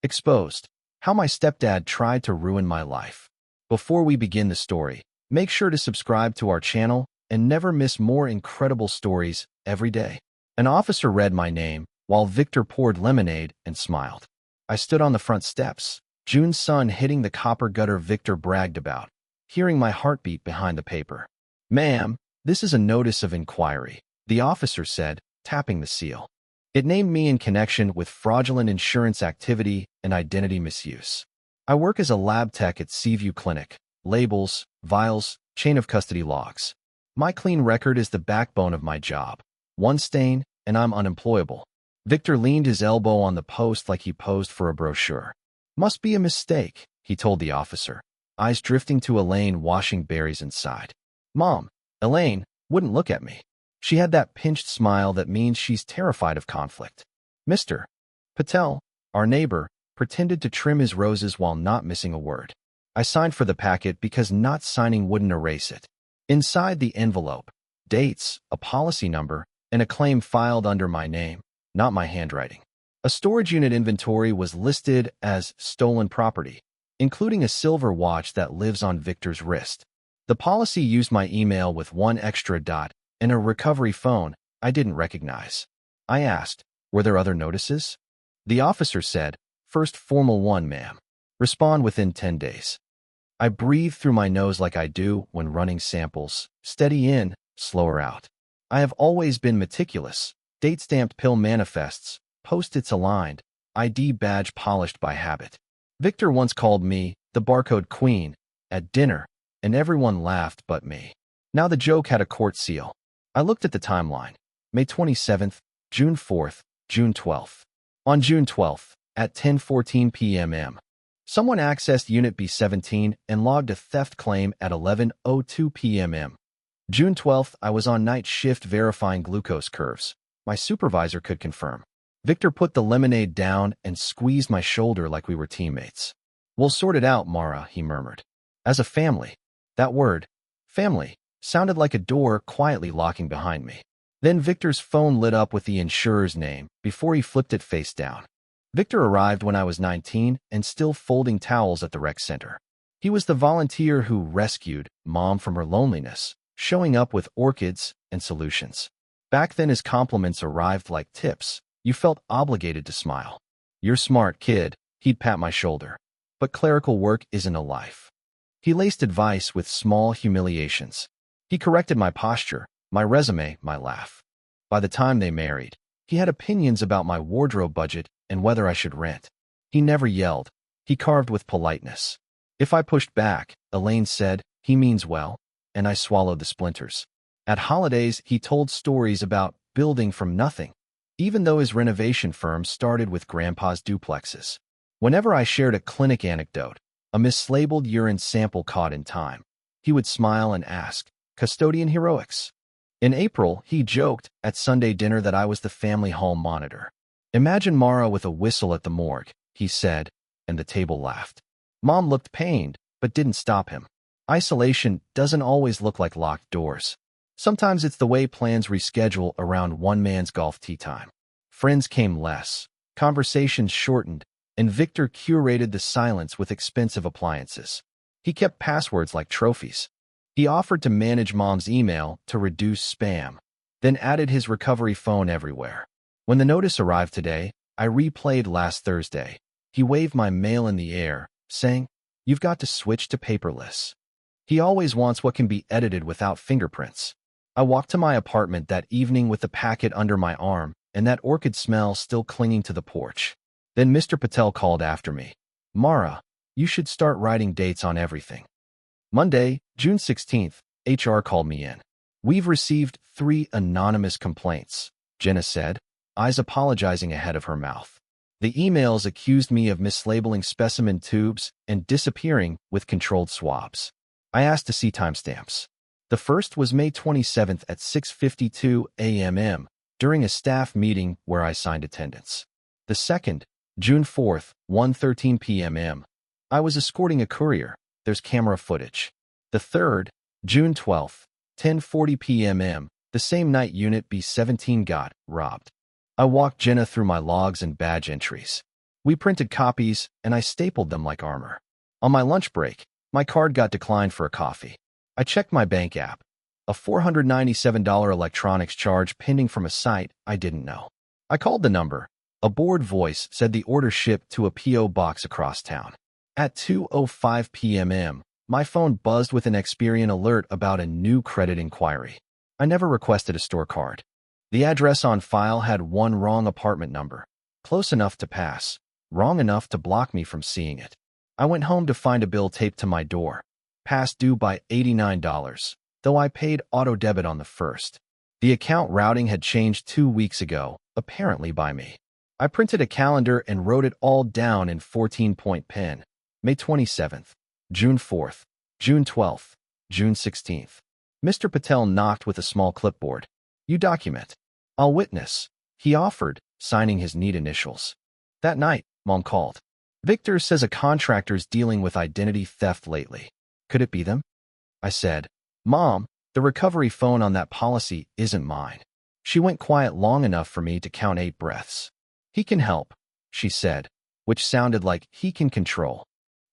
Exposed. How my stepdad tried to ruin my life. Before we begin the story, make sure to subscribe to our channel and never miss more incredible stories every day. An officer read my name while Victor poured lemonade and smiled. I stood on the front steps, June's sun hitting the copper gutter Victor bragged about, hearing my heartbeat behind the paper. "Ma'am, this is a notice of inquiry," the officer said, tapping the seal. It named me in connection with fraudulent insurance activity and identity misuse. I work as a lab tech at Seaview Clinic. Labels, vials, chain of custody logs. My clean record is the backbone of my job. One stain, and I'm unemployable. Victor leaned his elbow on the post like he posed for a brochure. "Must be a mistake," he told the officer, eyes drifting to Elaine washing berries inside. "Mom." Elaine wouldn't look at me. She had that pinched smile that means she's terrified of conflict. Mr. Patel, our neighbor, pretended to trim his roses while not missing a word. I signed for the packet because not signing wouldn't erase it. Inside the envelope, dates, a policy number, and a claim filed under my name, not my handwriting. A storage unit inventory was listed as stolen property, including a silver watch that lives on Victor's wrist. The policy used my email with one extra dot and a recovery phone I didn't recognize. I asked, "Were there other notices?" The officer said, "First formal one, ma'am. Respond within 10 days. I breathed through my nose like I do when running samples. Steady in, slower out. I have always been meticulous. Date-stamped pill manifests, post-its aligned, ID badge polished by habit. Victor once called me the barcode queen at dinner, and everyone laughed but me. Now the joke had a court seal. I looked at the timeline. May 27th, June 4th, June 12th. On June 12th, at 10:14 p.m. someone accessed Unit B17 and logged a theft claim at 11:02 p.m. June 12th, I was on night shift verifying glucose curves. My supervisor could confirm. Victor put the lemonade down and squeezed my shoulder like we were teammates. "We'll sort it out, Mara," he murmured. As a family. That word, family, sounded like a door quietly locking behind me. Then Victor's phone lit up with the insurer's name before he flipped it face down. Victor arrived when I was 19 and still folding towels at the rec center. He was the volunteer who rescued Mom from her loneliness, showing up with orchids and solutions. Back then his compliments arrived like tips. You felt obligated to smile. "You're smart, kid," he'd pat my shoulder. "But clerical work isn't a life." He laced advice with small humiliations. He corrected my posture, my resume, my laugh. By the time they married, he had opinions about my wardrobe budget and whether I should rent. He never yelled. He carved with politeness. If I pushed back, Elaine said, "He means well," and I swallowed the splinters. At holidays, he told stories about building from nothing, even though his renovation firm started with Grandpa's duplexes. Whenever I shared a clinic anecdote, a mislabeled urine sample caught in time, he would smile and ask, "Custodian heroics?" In April, he joked at Sunday dinner that I was the family hall monitor. "Imagine Mara with a whistle at the morgue," he said, and the table laughed. Mom looked pained, but didn't stop him. Isolation doesn't always look like locked doors. Sometimes it's the way plans reschedule around one man's golf tee time. Friends came less, conversations shortened, and Victor curated the silence with expensive appliances. He kept passwords like trophies. He offered to manage Mom's email to reduce spam, then added his recovery phone everywhere. When the notice arrived today, I replayed last Thursday. He waved my mail in the air, saying, "You've got to switch to paperless." He always wants what can be edited without fingerprints. I walked to my apartment that evening with the packet under my arm and that orchid smell still clinging to the porch. Then Mr. Patel called after me. "Mara, you should start writing dates on everything." Monday, June 16th, HR called me in. "We've received 3 anonymous complaints," Jenna said, eyes apologizing ahead of her mouth. The emails accused me of mislabeling specimen tubes and disappearing with controlled swabs. I asked to see timestamps. The first was May 27th at 6:52 a.m. during a staff meeting where I signed attendance. The second, June 4th, 1:13 p.m. I was escorting a courier. There's camera footage. The third, June 12th, 10:40 p.m., the same night Unit B17 got robbed. I walked Jenna through my logs and badge entries. We printed copies, and I stapled them like armor. On my lunch break, my card got declined for a coffee. I checked my bank app. A $497 electronics charge pending from a site I didn't know. I called the number. A bored voice said the order shipped to a P.O. box across town. At 2:05 p.m., my phone buzzed with an Experian alert about a new credit inquiry. I never requested a store card. The address on file had one wrong apartment number. Close enough to pass, wrong enough to block me from seeing it. I went home to find a bill taped to my door. Past due by $89, though I paid auto debit on the 1st. The account routing had changed 2 weeks ago, apparently by me. I printed a calendar and wrote it all down in 14-point pen. May 27th, June 4th, June 12th, June 16th. Mr. Patel knocked with a small clipboard. You document. I'll witness, he offered, signing his neat initials. That night, Mom called. Victor says a contractor's dealing with identity theft lately. Could it be them? I said, Mom, the recovery phone on that policy isn't mine. She went quiet long enough for me to count 8 breaths. He can help, she said, which sounded like he can control.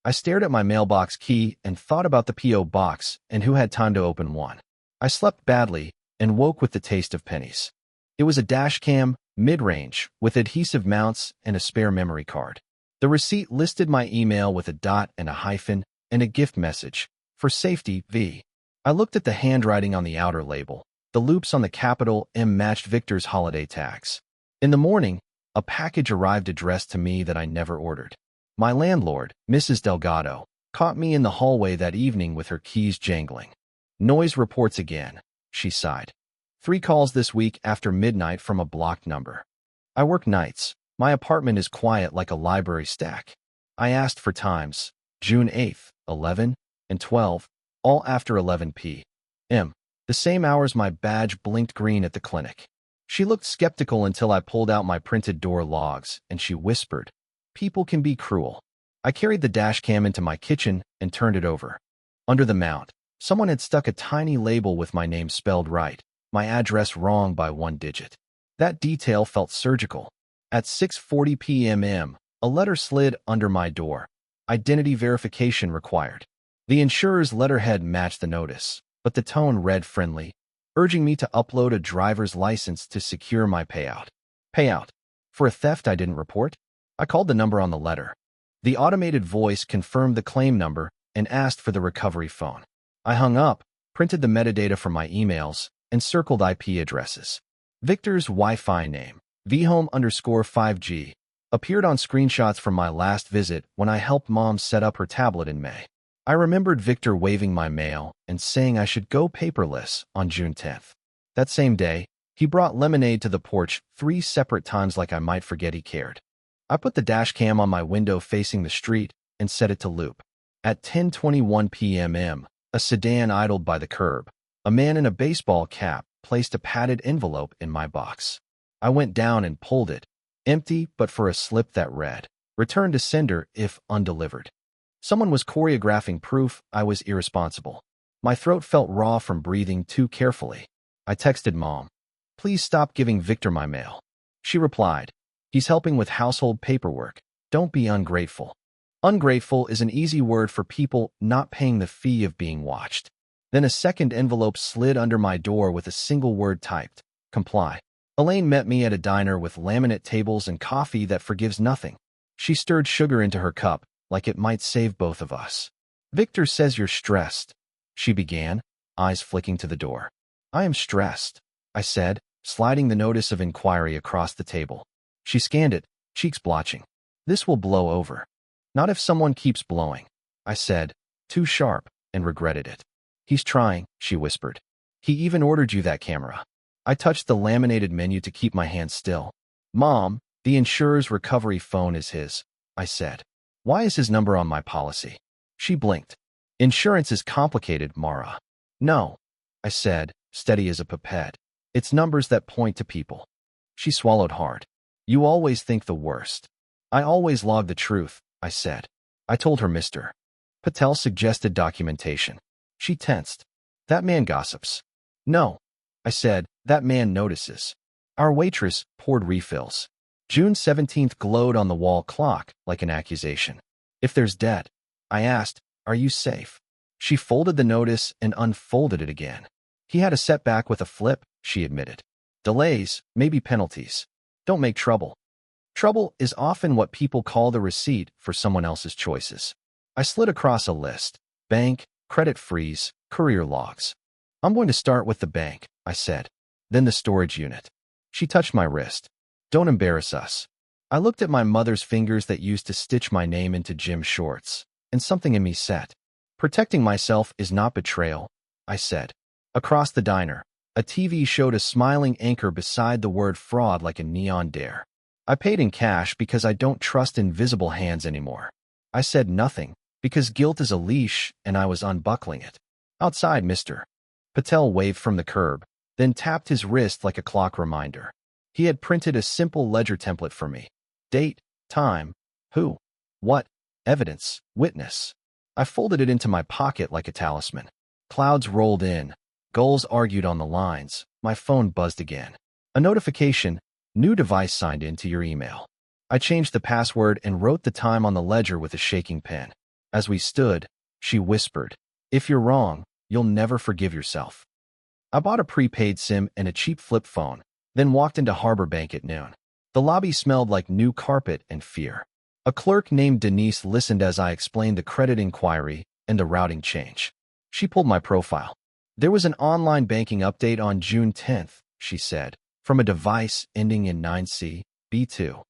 I stared at my mailbox key and thought about the P.O. box and who had time to open one. I slept badly and woke with the taste of pennies. It was a dash cam, mid-range, with adhesive mounts and a spare memory card. The receipt listed my email with a dot and a hyphen and a gift message. For safety, V. I looked at the handwriting on the outer label. The loops on the capital M matched Victor's holiday tags. In the morning, a package arrived addressed to me that I never ordered. My landlord, Mrs. Delgado, caught me in the hallway that evening with her keys jangling. Noise reports again, she sighed. 3 calls this week after midnight from a blocked number. I work nights. My apartment is quiet like a library stack. I asked for times, June 8th, 11, and 12, all after 11 p.m. The same hours my badge blinked green at the clinic. She looked skeptical until I pulled out my printed door logs, and she whispered, People can be cruel. I carried the dash cam into my kitchen and turned it over. Under the mount, someone had stuck a tiny label with my name spelled right, my address wrong by 1 digit. That detail felt surgical. At 6:40 p.m., a letter slid under my door. Identity verification required. The insurer's letterhead matched the notice, but the tone read friendly, urging me to upload a driver's license to secure my payout. Payout? For a theft I didn't report? I called the number on the letter. The automated voice confirmed the claim number and asked for the recovery phone. I hung up, printed the metadata from my emails, and circled IP addresses. Victor's Wi-Fi name, vhome_5G, appeared on screenshots from my last visit when I helped Mom set up her tablet in May. I remembered Victor waving my mail and saying I should go paperless on June 10th. That same day, he brought lemonade to the porch 3 separate times like I might forget he cared. I put the dash cam on my window facing the street and set it to loop. At 10:21 p.m., a sedan idled by the curb. A man in a baseball cap placed a padded envelope in my box. I went down and pulled it, empty but for a slip that read, "Return to sender if undelivered." Someone was choreographing proof I was irresponsible. My throat felt raw from breathing too carefully. I texted Mom, "Please stop giving Victor my mail." She replied, "He's helping with household paperwork. Don't be ungrateful." Ungrateful is an easy word for people not paying the fee of being watched. Then a second envelope slid under my door with a single word typed, "Comply." Elaine met me at a diner with laminate tables and coffee that forgives nothing. She stirred sugar into her cup, like it might save both of us. "Victor says you're stressed," she began, eyes flicking to the door. "I am stressed," I said, sliding the notice of inquiry across the table. She scanned it, cheeks blotching. "This will blow over." "Not if someone keeps blowing," I said, too sharp, and regretted it. "He's trying," she whispered. "He even ordered you that camera." I touched the laminated menu to keep my hands still. "Mom, the insurer's recovery phone is his," I said. "Why is his number on my policy?" She blinked. "Insurance is complicated, Mara." "No," I said, steady as a pipette. "It's numbers that point to people." She swallowed hard. "You always think the worst." "I always log the truth," I said. I told her Mr. Patel suggested documentation. She tensed. "That man gossips." "No," I said, "that man notices." Our waitress poured refills. June 17th glowed on the wall clock like an accusation. If there's debt, I asked, are you safe? She folded the notice and unfolded it again. He had a setback with a flip, she admitted. Delays, maybe penalties. Don't make trouble. Trouble is often what people call the receipt for someone else's choices. I slid across a list. Bank, credit freeze, courier logs. I'm going to start with the bank, I said. Then the storage unit. She touched my wrist. Don't embarrass us. I looked at my mother's fingers that used to stitch my name into gym shorts, and something in me said, protecting myself is not betrayal, I said. Across the diner, a TV showed a smiling anchor beside the word fraud like a neon dare. I paid in cash because I don't trust invisible hands anymore. I said nothing, because guilt is a leash and I was unbuckling it. Outside, Mr. Patel waved from the curb, then tapped his wrist like a clock reminder. He had printed a simple ledger template for me. Date, time, who, what, evidence, witness. I folded it into my pocket like a talisman. Clouds rolled in. Gulls argued on the lines. My phone buzzed again. A notification, new device signed into your email. I changed the password and wrote the time on the ledger with a shaking pen. As we stood, she whispered, if you're wrong, you'll never forgive yourself. I bought a prepaid SIM and a cheap flip phone, then walked into Harbor Bank at noon. The lobby smelled like new carpet and fear. A clerk named Denise listened as I explained the credit inquiry and the routing change. She pulled my profile. There was an online banking update on June 10th, she said, from a device ending in 9C, B2.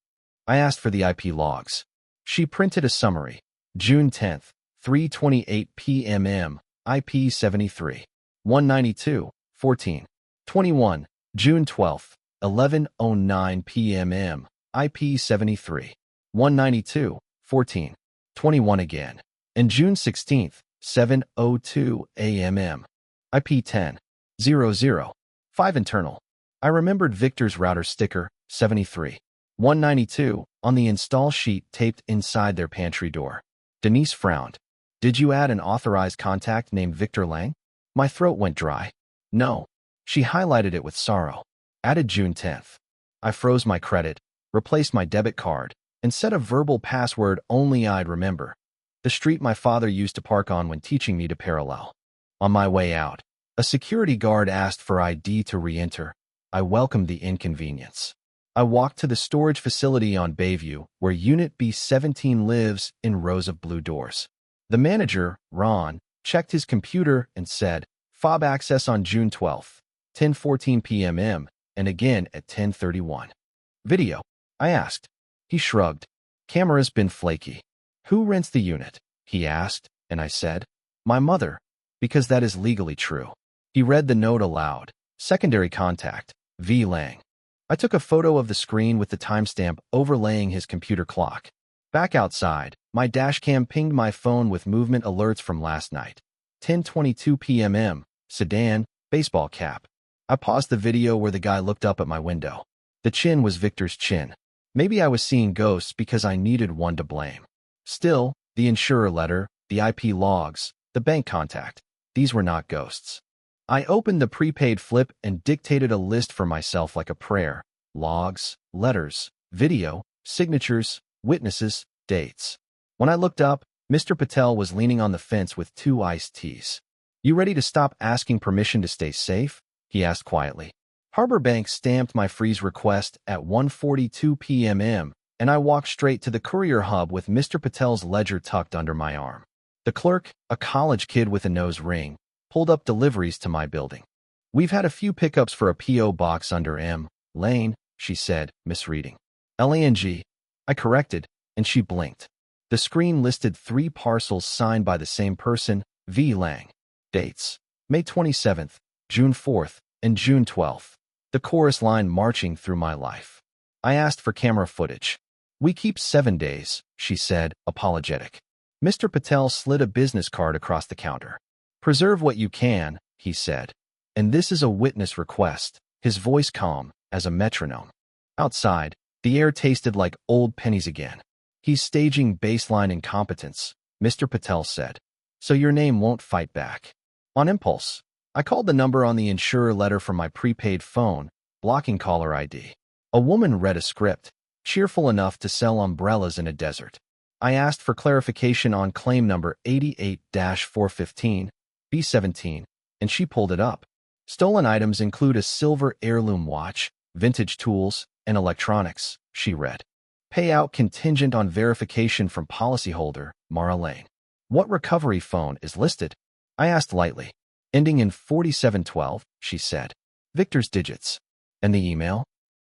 I asked for the IP logs. She printed a summary. June 10th, 3:28 p.m. IP 73. 192, 14. 21. June 12th, 11:09 p.m. IP 73. 192, 14. 21 again. And June 16th, 7:02 a.m. IP 10. 00. 5 internal. I remembered Victor's router sticker, 73. 192, on the install sheet taped inside their pantry door. Denise frowned. Did you add an authorized contact named Victor Lang? My throat went dry. No. She highlighted it with sorrow. Added June 10th. I froze my credit, replaced my debit card, and set a verbal password only I'd remember. The street my father used to park on when teaching me to parallel. On my way out, a security guard asked for ID to re-enter. I welcomed the inconvenience. I walked to the storage facility on Bayview, where Unit B17 lives, in rows of blue doors. The manager, Ron, checked his computer and said, fob access on June 12th, 10:14 p.m. and again at 10:31. Video? I asked. He shrugged. Camera's been flaky. Who rents the unit? He asked, and I said, my mother, because that is legally true. He read the note aloud. Secondary contact, V. Lang. I took a photo of the screen with the timestamp overlaying his computer clock. Back outside, my dashcam pinged my phone with movement alerts from last night. 10:22 p.m. Sedan, baseball cap. I paused the video where the guy looked up at my window. The chin was Victor's chin. Maybe I was seeing ghosts because I needed one to blame. Still, the insurer letter, the IP logs, the bank contact, these were not ghosts. I opened the prepaid flip and dictated a list for myself like a prayer. Logs, letters, video, signatures, witnesses, dates. When I looked up, Mr. Patel was leaning on the fence with 2 iced teas. You ready to stop asking permission to stay safe? He asked quietly. Harbor Bank stamped my freeze request at 1:42 p.m. and I walked straight to the courier hub with Mr. Patel's ledger tucked under my arm. The clerk, a college kid with a nose ring, pulled up deliveries to my building. We've had a few pickups for a P.O. box under M. Lane, she said, misreading. Lang. I corrected, and she blinked. The screen listed 3 parcels signed by the same person, V. Lang. Dates: May 27th, June 4th, and June 12th. The chorus line marching through my life. I asked for camera footage. We keep 7 days, she said, apologetic. Mr. Patel slid a business card across the counter. Preserve what you can, he said. And this is a witness request, his voice calm as a metronome. Outside, the air tasted like old pennies again. He's staging baseline incompetence, Mr. Patel said. So your name won't fight back. On impulse, I called the number on the insurer letter from my prepaid phone, blocking caller ID. A woman read a script. cheerful enough to sell umbrellas in a desert. I asked for clarification on claim number 88-415, B17, and she pulled it up. Stolen items include a silver heirloom watch, vintage tools, and electronics, she read. Payout contingent on verification from policyholder, Mara Lane. What recovery phone is listed? I asked lightly. Ending in 4712, she said. Victor's digits. And the email?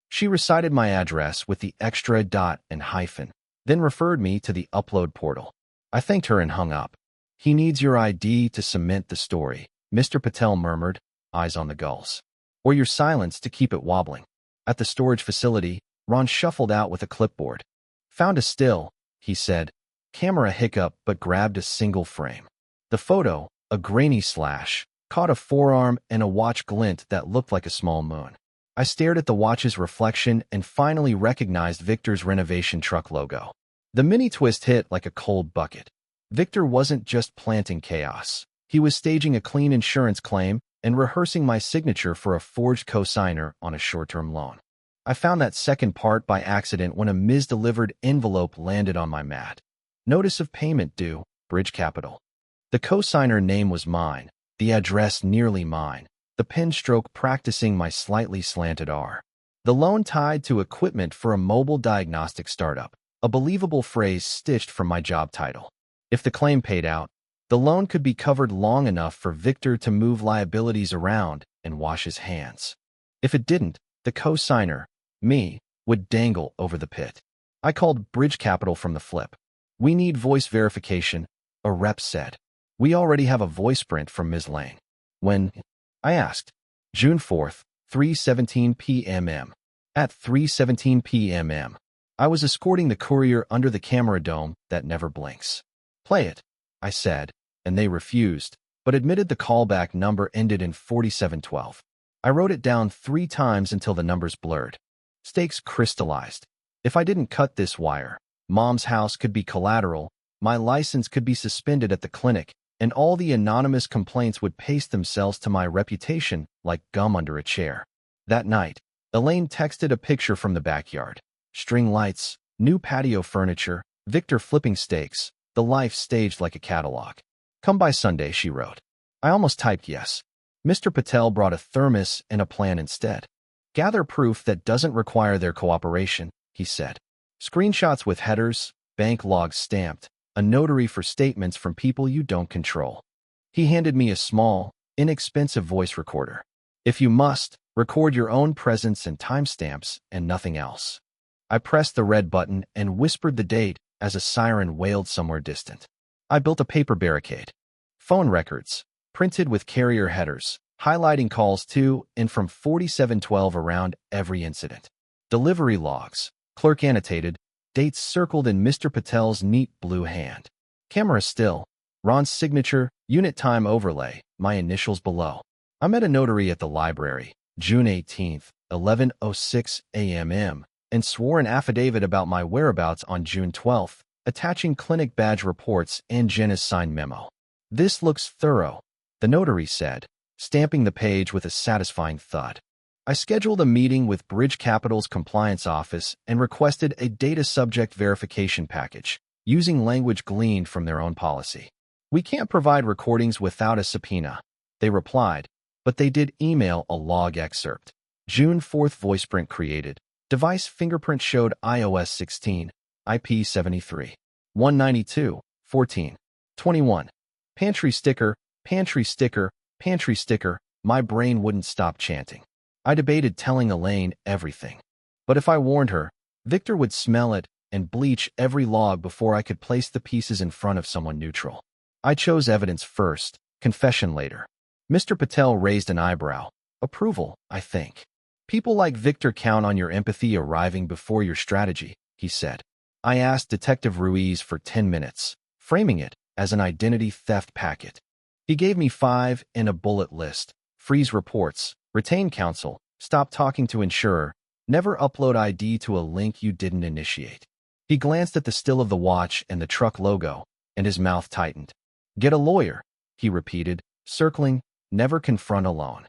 She recited my address with the extra dot and hyphen, then referred me to the upload portal. I thanked her and hung up. He needs your ID to cement the story, Mr. Patel murmured, eyes on the gulls. Or your silence to keep it wobbling. At the storage facility, Ron shuffled out with a clipboard. Found a still, he said. Camera hiccup but grabbed a single frame. The photo, a grainy slash, caught a forearm and a watch glint that looked like a small moon. I stared at the watch's reflection and finally recognized Victor's renovation truck logo. The mini twist hit like a cold bucket. Victor wasn't just planting chaos. He was staging a clean insurance claim and rehearsing my signature for a forged cosigner on a short-term loan. I found that second part by accident when a misdelivered envelope landed on my mat. Notice of payment due, Bridge Capital. The cosigner name was mine, the address nearly mine, the pen stroke practicing my slightly slanted R. The loan tied to equipment for a mobile diagnostic startup, a believable phrase stitched from my job title. If the claim paid out, the loan could be covered long enough for Victor to move liabilities around and wash his hands. If it didn't, the cosigner, me, would dangle over the pit. I called Bridge Capital from the flip. We need voice verification, a rep said. We already have a voice print from Ms. Lane. When? I asked. June 4th, 3:17 p.m. At 3:17 p.m. I was escorting the courier under the camera dome that never blinks. Play it, I said, and they refused, but admitted the callback number ended in 4712. I wrote it down 3 times until the numbers blurred. Stakes crystallized. If I didn't cut this wire, Mom's house could be collateral, my license could be suspended at the clinic, and all the anonymous complaints would paste themselves to my reputation like gum under a chair. That night, Elaine texted a picture from the backyard. String lights, new patio furniture, Victor flipping steaks, the life staged like a catalog. Come by Sunday, she wrote. I almost typed yes. Mr. Patel brought a thermos and a plan instead. Gather proof that doesn't require their cooperation, he said. Screenshots with headers, bank logs stamped, a notary for statements from people you don't control. He handed me a small, inexpensive voice recorder. If you must, record your own presence and timestamps and nothing else. I pressed the red button and whispered the date as a siren wailed somewhere distant. I built a paper barricade. Phone records, printed with carrier headers, highlighting calls to and from 4712 around every incident. Delivery logs, clerk annotated, dates circled in Mr. Patel's neat blue hand. Camera still, Ron's signature, unit time overlay, my initials below. I met a notary at the library, June 18th, 11:06 a.m., and swore an affidavit about my whereabouts on June 12th, attaching clinic badge reports and Jenna's signed memo. This looks thorough, the notary said, stamping the page with a satisfying thud. I scheduled a meeting with Bridge Capital's compliance office and requested a data subject verification package, using language gleaned from their own policy. We can't provide recordings without a subpoena, they replied, but they did email a log excerpt. June 4th voiceprint created. Device fingerprint showed iOS 16, IP 73. 192, 14. 21. Pantry sticker, pantry sticker, pantry sticker. My brain wouldn't stop chanting. I debated telling Elaine everything. But if I warned her, Victor would smell it and bleach every log before I could place the pieces in front of someone neutral. I chose evidence first, confession later. Mr. Patel raised an eyebrow. Approval, I think. People like Victor count on your empathy arriving before your strategy, he said. I asked Detective Ruiz for 10 minutes, framing it as an identity theft packet. He gave me 5 and a bullet list. Freeze reports, retain counsel, stop talking to insurer, never upload ID to a link you didn't initiate. He glanced at the still of the watch and the truck logo, and his mouth tightened. Get a lawyer, he repeated, circling, never confront alone.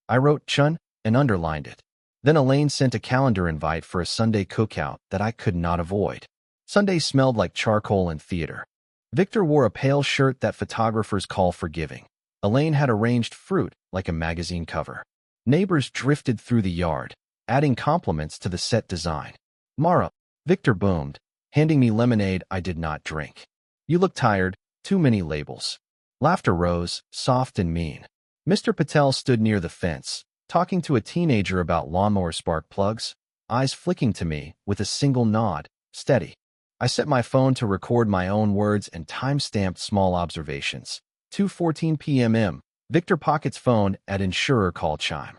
I wrote Chun and underlined it. Then Elaine sent a calendar invite for a Sunday cookout that I could not avoid. Sunday smelled like charcoal and theater. Victor wore a pale shirt that photographers call forgiving. Elaine had arranged fruit like a magazine cover. Neighbors drifted through the yard, adding compliments to the set design. "Mara," Victor boomed, handing me lemonade I did not drink. "You look tired, too many labels." Laughter rose, soft and mean. Mr. Patel stood near the fence, talking to a teenager about lawnmower spark plugs, eyes flicking to me with a single nod, steady. I set my phone to record my own words and time-stamped small observations. 2:14 p.m. Victor pockets phone at insurer call chime.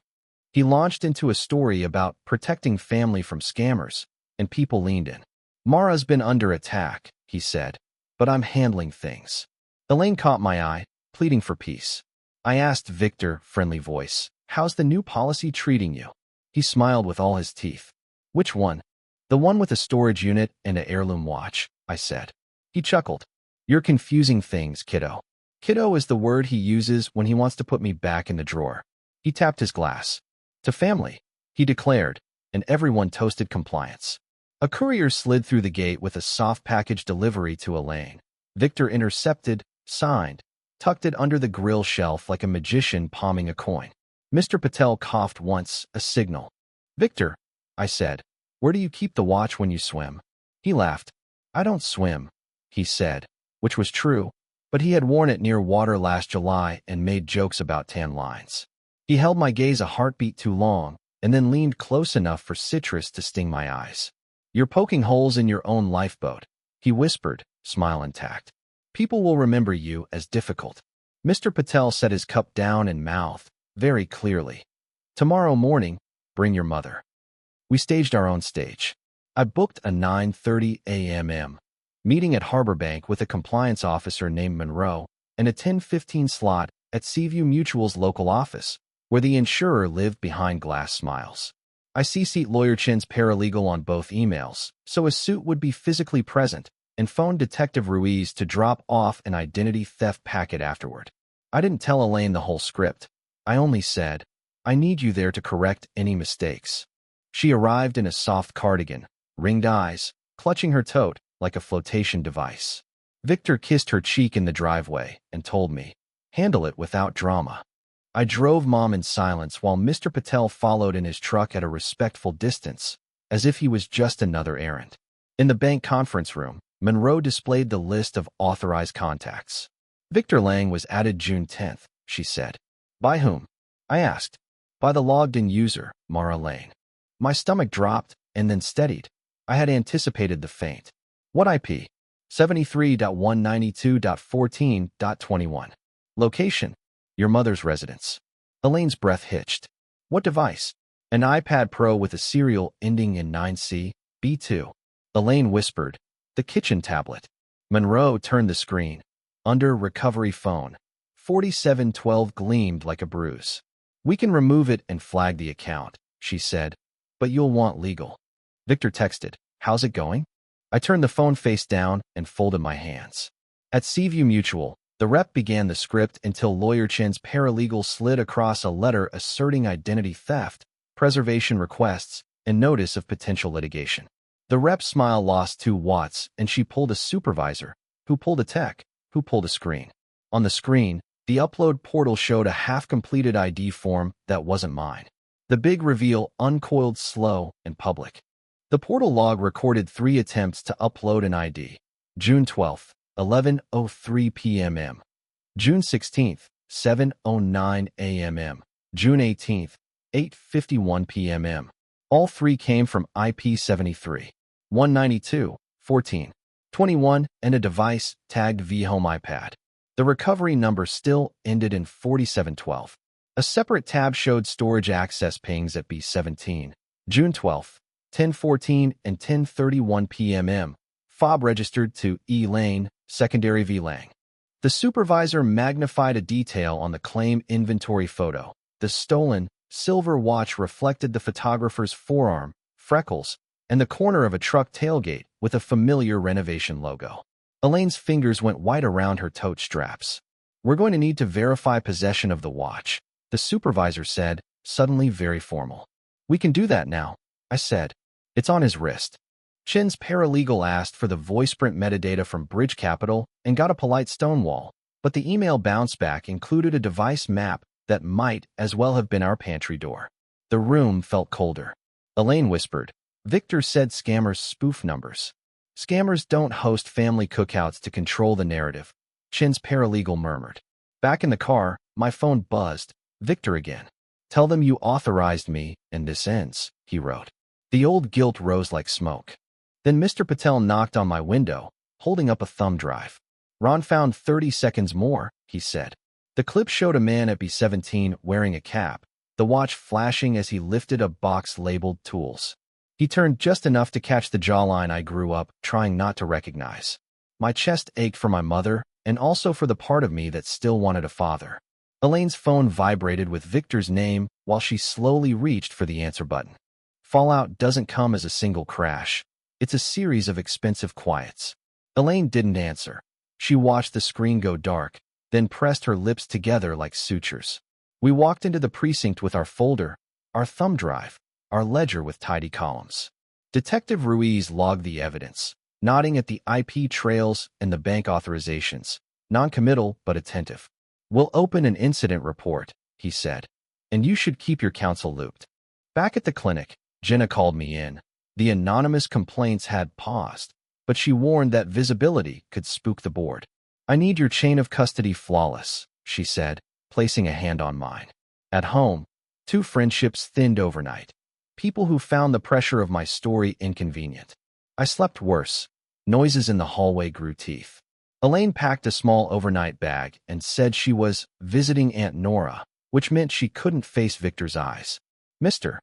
He launched into a story about protecting family from scammers, and people leaned in. "Mara's been under attack," he said, "but I'm handling things." Elaine caught my eye, pleading for peace. I asked Victor, friendly voice, "How's the new policy treating you?" He smiled with all his teeth. "Which one?" "The one with a storage unit and an heirloom watch," I said. He chuckled. "You're confusing things, kiddo." Kiddo is the word he uses when he wants to put me back in the drawer. He tapped his glass. "To family," he declared, and everyone toasted compliance. A courier slid through the gate with a soft package delivery to Elaine. Victor intercepted, signed, tucked it under the grill shelf like a magician palming a coin. Mr. Patel coughed once, a signal. "Victor," I said, "where do you keep the watch when you swim?" He laughed. "I don't swim," he said, which was true, but he had worn it near water last July and made jokes about tan lines. He held my gaze a heartbeat too long, and then leaned close enough for citrus to sting my eyes. "You're poking holes in your own lifeboat," he whispered, smile intact. "People will remember you as difficult." Mr. Patel set his cup down and mouthed, very clearly, "Tomorrow morning, bring your mother." We staged our own stage. I booked a 9:30 a.m. meeting at Harbor Bank with a compliance officer named Monroe and a 10:15 slot at Seaview Mutual's local office, where the insurer lived behind glass smiles. I CC'd Lawyer Chen's paralegal on both emails, so a suit would be physically present, and phoned Detective Ruiz to drop off an identity theft packet afterward. I didn't tell Elaine the whole script. I only said, "I need you there to correct any mistakes." She arrived in a soft cardigan, ringed eyes, clutching her tote like a flotation device. Victor kissed her cheek in the driveway and told me, "Handle it without drama." I drove Mom in silence while Mr. Patel followed in his truck at a respectful distance, as if he was just another errand. In the bank conference room, Monroe displayed the list of authorized contacts. "Victor Lang was added June 10th, she said. "By whom?" I asked. "By the logged-in user, Mara Lane." My stomach dropped and then steadied. I had anticipated the feint. "What IP?" 73.192.14.21. "Location?" "Your mother's residence." Elaine's breath hitched. "What device?" "An iPad Pro with a serial ending in 9C, B2. Elaine whispered, "The kitchen tablet." Monroe turned the screen. Under recovery phone, 4712 gleamed like a bruise. "We can remove it and flag the account," she said, "but you'll want legal." Victor texted, "How's it going?" I turned the phone face down and folded my hands. At Seaview Mutual, the rep began the script until Lawyer Chen's paralegal slid across a letter asserting identity theft, preservation requests, and notice of potential litigation. The rep's smile lost 2 watts, and she pulled a supervisor, who pulled a tech, who pulled a screen. On the screen, the upload portal showed a half-completed ID form that wasn't mine. The big reveal uncoiled slow and public. The portal log recorded 3 attempts to upload an ID. June 12th, 11:03 p.m. June 16th, 7:09 a.m. June 18th, 8:51 p.m. All 3 came from IP 73, 192, 14, 21, and a device tagged vHome iPad. The recovery number still ended in 4712. A separate tab showed storage access pings at B17. June 12th, 10:14 and 10:31 p.m. Fob registered to E. Lane, secondary V. Lang. The supervisor magnified a detail on the claim inventory photo. The stolen silver watch reflected the photographer's forearm, freckles, and the corner of a truck tailgate with a familiar renovation logo. Elaine's fingers went white around her tote straps. "We're going to need to verify possession of the watch," the supervisor said, suddenly very formal. We can do that now, I said. It's on his wrist. Chin's paralegal asked for the voice print metadata from Bridge Capital and got a polite stonewall, but the email bounce back included a device map that might as well have been our pantry door. The room felt colder. Elaine whispered, "Victor said scammers spoof numbers." "Scammers don't host family cookouts to control the narrative," Chin's paralegal murmured. Back in the car, my phone buzzed. Victor again. "Tell them you authorized me, and this ends," he wrote. The old guilt rose like smoke. Then Mr. Patel knocked on my window, holding up a thumb drive. "Ron found 30 seconds more," he said. The clip showed a man at B17 wearing a cap, the watch flashing as he lifted a box labeled tools. He turned just enough to catch the jawline I grew up trying not to recognize. My chest ached for my mother and also for the part of me that still wanted a father. Elaine's phone vibrated with Victor's name while she slowly reached for the answer button. Fallout doesn't come as a single crash. It's a series of expensive quiets. Elaine didn't answer. She watched the screen go dark, then pressed her lips together like sutures. We walked into the precinct with our folder, our thumb drive, our ledger with tidy columns. Detective Ruiz logged the evidence, nodding at the IP trails and the bank authorizations, non-committal but attentive. "We'll open an incident report," he said, "and you should keep your counsel looped." Back at the clinic, Jenna called me in. The anonymous complaints had paused, but she warned that visibility could spook the board. "I need your chain of custody flawless," she said, placing a hand on mine. At home, 2 friendships thinned overnight. People who found the pressure of my story inconvenient. I slept worse. Noises in the hallway grew teeth. Elaine packed a small overnight bag and said she was visiting Aunt Nora, which meant she couldn't face Victor's eyes. Mr.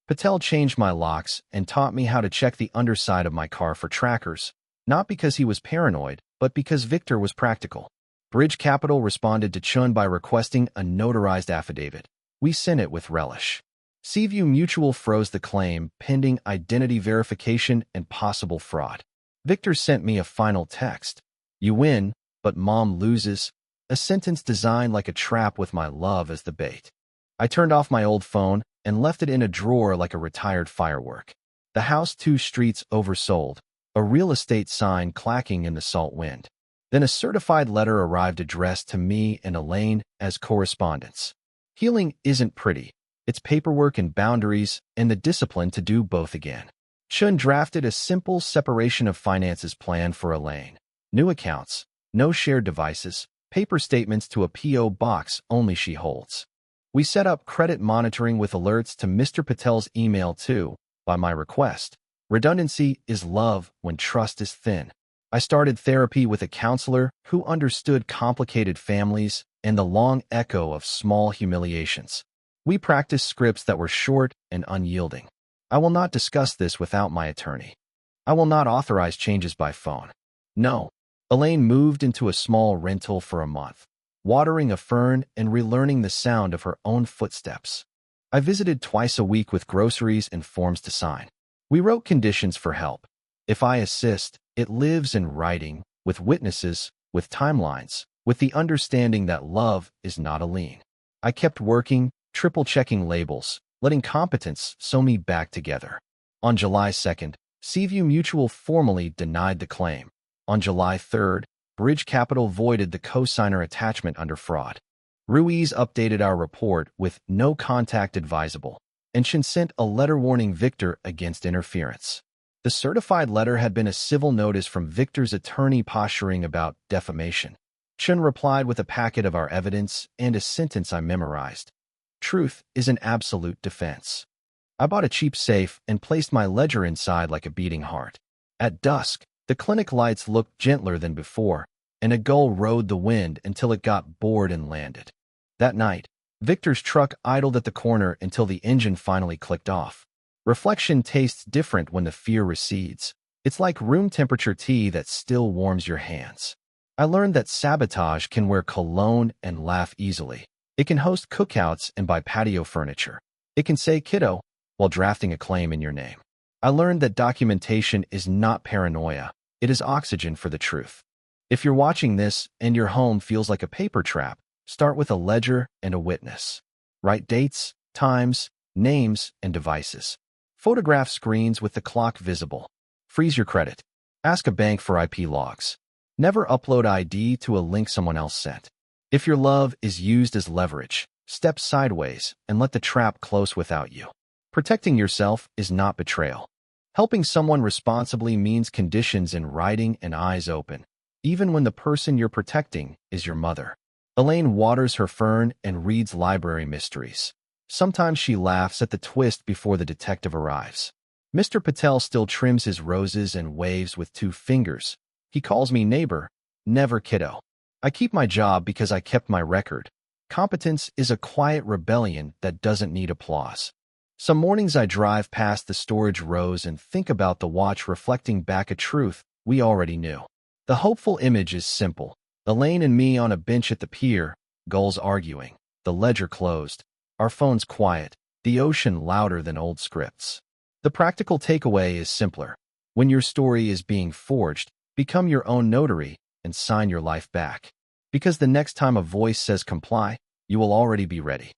Patel changed my locks and taught me how to check the underside of my car for trackers, not because he was paranoid, but because Victor was practical. Bridge Capital responded to Chun by requesting a notarized affidavit. We sent it with relish. Seaview Mutual froze the claim pending identity verification and possible fraud. Victor sent me a final text. "You win, but Mom loses," a sentence designed like a trap with my love as the bait. I turned off my old phone and left it in a drawer like a retired firework. The house 2 streets oversold, a real estate sign clacking in the salt wind. Then a certified letter arrived addressed to me and Elaine as correspondents. Healing isn't pretty. It's paperwork and boundaries and the discipline to do both again. Chun drafted a simple separation of finances plan for Elaine. New accounts, no shared devices, paper statements to a P.O. box only she holds. We set up credit monitoring with alerts to Mr. Patel's email too, by my request. Redundancy is love when trust is thin. I started therapy with a counselor who understood complicated families and the long echo of small humiliations. We practiced scripts that were short and unyielding. I will not discuss this without my attorney. I will not authorize changes by phone. No. Elaine moved into a small rental for a month, watering a fern and relearning the sound of her own footsteps. I visited twice a week with groceries and forms to sign. We wrote conditions for help. If I assist, it lives in writing, with witnesses, with timelines, with the understanding that love is not a lien. I kept working, triple-checking labels, letting competence sew me back together. On July 2nd, Seaview Mutual formally denied the claim. On July 3rd, Bridge Capital voided the cosigner attachment under fraud. Ruiz updated our report with no contact advisable, and Chin sent a letter warning Victor against interference. The certified letter had been a civil notice from Victor's attorney posturing about defamation. Chun replied with a packet of our evidence and a sentence I memorized. "Truth is an absolute defense." I bought a cheap safe and placed my ledger inside like a beating heart. At dusk, the clinic lights looked gentler than before, and a gull rode the wind until it got bored and landed. That night, Victor's truck idled at the corner until the engine finally clicked off. Reflection tastes different when the fear recedes. It's like room temperature tea that still warms your hands. I learned that sabotage can wear cologne and laugh easily. It can host cookouts and buy patio furniture. It can say kiddo while drafting a claim in your name. I learned that documentation is not paranoia. It is oxygen for the truth. If you're watching this and your home feels like a paper trap, start with a ledger and a witness. Write dates, times, names, and devices. Photograph screens with the clock visible. Freeze your credit. Ask a bank for IP logs. Never upload ID to a link someone else sent. If your love is used as leverage, step sideways and let the trap close without you. Protecting yourself is not betrayal. Helping someone responsibly means conditions in writing and eyes open, even when the person you're protecting is your mother. Elaine waters her fern and reads library mysteries. Sometimes she laughs at the twist before the detective arrives. Mr. Patel still trims his roses and waves with 2 fingers. He calls me neighbor, never kiddo. I keep my job because I kept my record. Competence is a quiet rebellion that doesn't need applause. Some mornings I drive past the storage rows and think about the watch reflecting back a truth we already knew. The hopeful image is simple. Elaine and me on a bench at the pier, gulls arguing, the ledger closed, our phones quiet, the ocean louder than old scripts. The practical takeaway is simpler. When your story is being forged, become your own notary and sign your life back. Because the next time a voice says comply, you will already be ready.